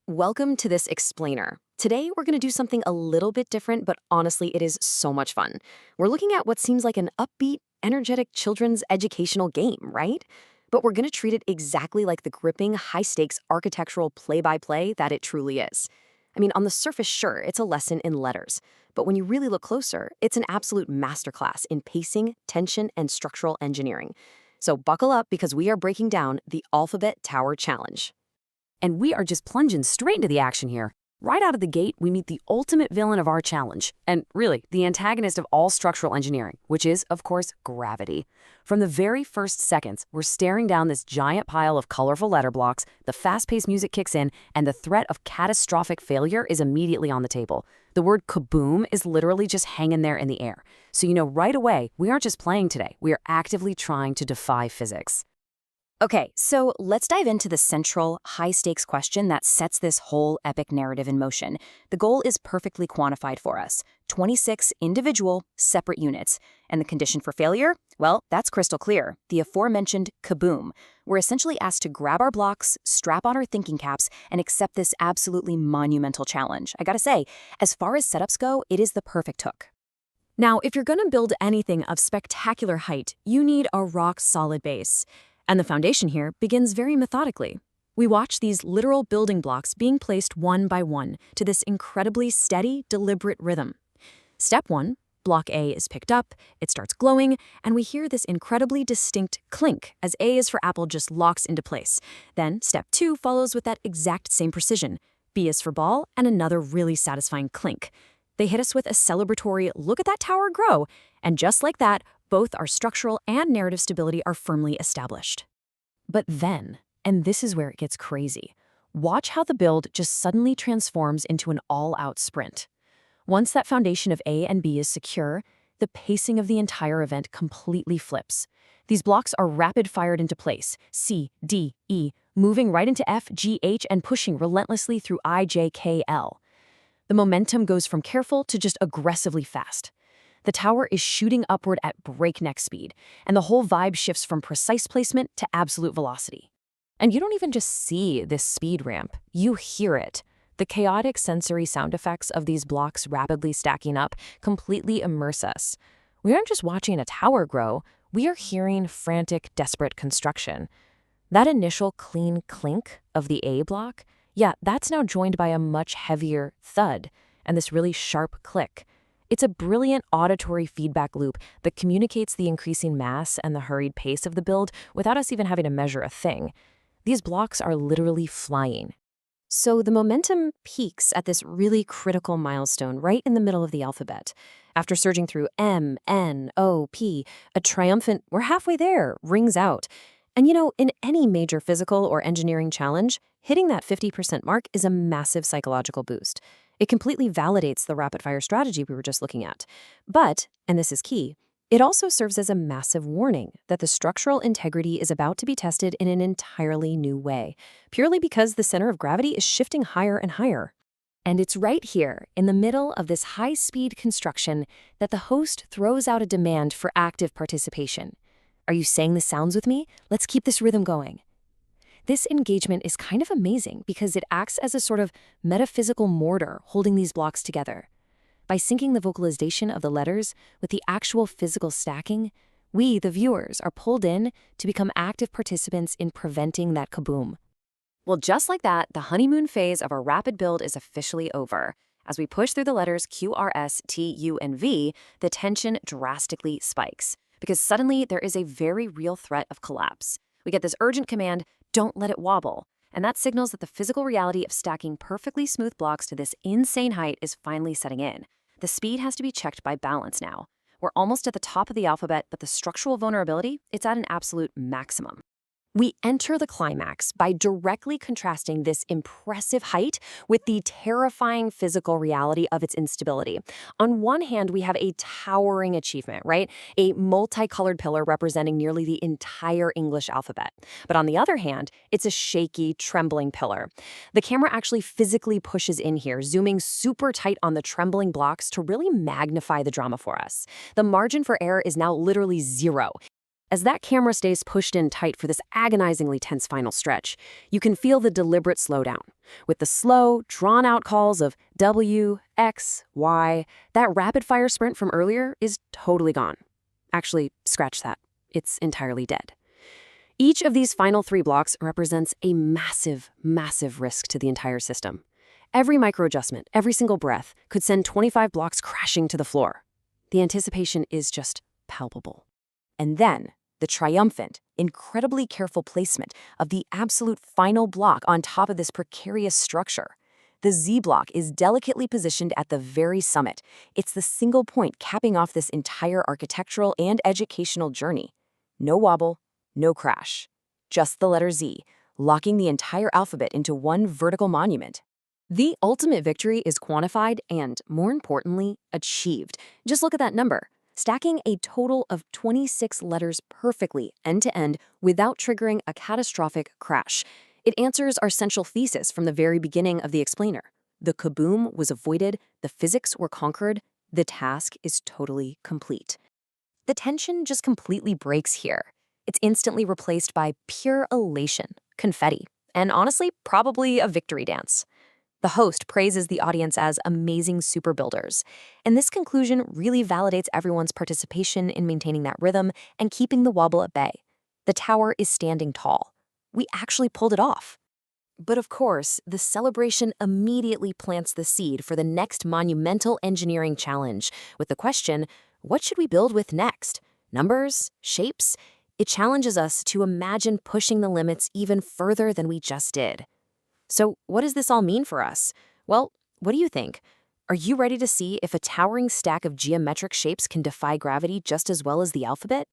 Welcome to this explainer. Today, we're going to do something a little bit different, but honestly, it is so much fun. We're looking at what seems like an upbeat, energetic children's educational game, right? But we're going to treat it exactly like the gripping, high stakes architectural play by play that it truly is. I mean, on the surface, sure, it's a lesson in letters. But when you really look closer, it's an absolute masterclass in pacing, tension, and structural engineering. So buckle up because we are breaking down the Alphabet Tower Challenge. And we are just plunging straight into the action here. Right out of the gate, we meet the ultimate villain of our challenge, and really, the antagonist of all structural engineering, which is, of course, gravity. From the very first seconds, we're staring down this giant pile of colorful letter blocks, the fast-paced music kicks in, and the threat of catastrophic failure is immediately on the table. The word kaboom is literally just hanging there in the air. So you know right away, we aren't just playing today, we are actively trying to defy physics. Okay, so let's dive into the central, high-stakes question that sets this whole epic narrative in motion. The goal is perfectly quantified for us: 26 individual, separate units. And the condition for failure? Well, that's crystal clear. The aforementioned kaboom. We're essentially asked to grab our blocks, strap on our thinking caps, and accept this absolutely monumental challenge. I gotta say, as far as setups go, it is the perfect hook. Now, if you're going to build anything of spectacular height, you need a rock-solid base. And the foundation here begins very methodically. We watch these literal building blocks being placed one by one to this incredibly steady, deliberate rhythm. Step 1, block A is picked up, it starts glowing, and we hear this incredibly distinct clink as A is for apple just locks into place. Then step 2 follows with that exact same precision. B is for ball, and another really satisfying clink. They hit us with a celebratory look at that tower grow, and just like that, both our structural and narrative stability are firmly established. But then, and this is where it gets crazy, watch how the build just suddenly transforms into an all-out sprint. Once that foundation of A and B is secure, the pacing of the entire event completely flips. These blocks are rapid-fired into place, C, D, E, moving right into F, G, H, and pushing relentlessly through I, J, K, L. The momentum goes from careful to just aggressively fast. The tower is shooting upward at breakneck speed, and the whole vibe shifts from precise placement to absolute velocity. And you don't even just see this speed ramp, you hear it. The chaotic sensory sound effects of these blocks rapidly stacking up completely immerse us. We aren't just watching a tower grow, we are hearing frantic, desperate construction. That initial clean clink of the A block, that's now joined by a much heavier thud and this really sharp click. It's a brilliant auditory feedback loop that communicates the increasing mass and the hurried pace of the build without us even having to measure a thing. These blocks are literally flying. So the momentum peaks at this really critical milestone right in the middle of the alphabet. After surging through M, N, O, P, a triumphant, "we're halfway there," rings out. And in any major physical or engineering challenge, hitting that 50% mark is a massive psychological boost. It completely validates the rapid-fire strategy we were just looking at. But, and this is key, it also serves as a massive warning that the structural integrity is about to be tested in an entirely new way, purely because the center of gravity is shifting higher and higher. And it's right here, in the middle of this high-speed construction, that the host throws out a demand for active participation. Are you saying the sounds with me? Let's keep this rhythm going. This engagement is kind of amazing because it acts as a sort of metaphysical mortar holding these blocks together. By syncing the vocalization of the letters with the actual physical stacking, we, the viewers, are pulled in to become active participants in preventing that kaboom. Well, just like that, the honeymoon phase of our rapid build is officially over. As we push through the letters Q, R, S, T, U, and V, the tension drastically spikes, because suddenly there is a very real threat of collapse. We get this urgent command, "don't let it wobble," and that signals that the physical reality of stacking perfectly smooth blocks to this insane height is finally setting in. The speed has to be checked by balance now. We're almost at the top of the alphabet, but the structural vulnerability, it's at an absolute maximum. We enter the climax by directly contrasting this impressive height with the terrifying physical reality of its instability. On one hand, we have a towering achievement, right? A multicolored pillar representing nearly the entire English alphabet. But on the other hand, it's a shaky, trembling pillar. The camera actually physically pushes in here, zooming super tight on the trembling blocks to really magnify the drama for us. The margin for error is now literally zero. As that camera stays pushed in tight for this agonizingly tense final stretch, you can feel the deliberate slowdown. With the slow, drawn-out calls of W, X, Y, that rapid-fire sprint from earlier is totally gone. Actually, scratch that. It's entirely dead. Each of these final 3 blocks represents a massive, massive risk to the entire system. Every microadjustment, every single breath, could send 25 blocks crashing to the floor. The anticipation is just palpable. And then, the triumphant, incredibly careful placement of the absolute final block on top of this precarious structure. The Z block is delicately positioned at the very summit. It's the single point capping off this entire architectural and educational journey. No wobble, no crash. Just the letter Z, locking the entire alphabet into one vertical monument. The ultimate victory is quantified and, more importantly, achieved. Just look at that number. Stacking a total of 26 letters perfectly end-to-end without triggering a catastrophic crash. It answers our central thesis from the very beginning of the explainer. The kaboom was avoided, the physics were conquered, the task is totally complete. The tension just completely breaks here. It's instantly replaced by pure elation, confetti, and honestly, probably a victory dance. The host praises the audience as amazing super builders, and this conclusion really validates everyone's participation in maintaining that rhythm and keeping the wobble at bay. The tower is standing tall. We actually pulled it off. But of course, the celebration immediately plants the seed for the next monumental engineering challenge with the question, what should we build with next? Numbers? Shapes? It challenges us to imagine pushing the limits even further than we just did. So what does this all mean for us? Well, what do you think? Are you ready to see if a towering stack of geometric shapes can defy gravity just as well as the alphabet?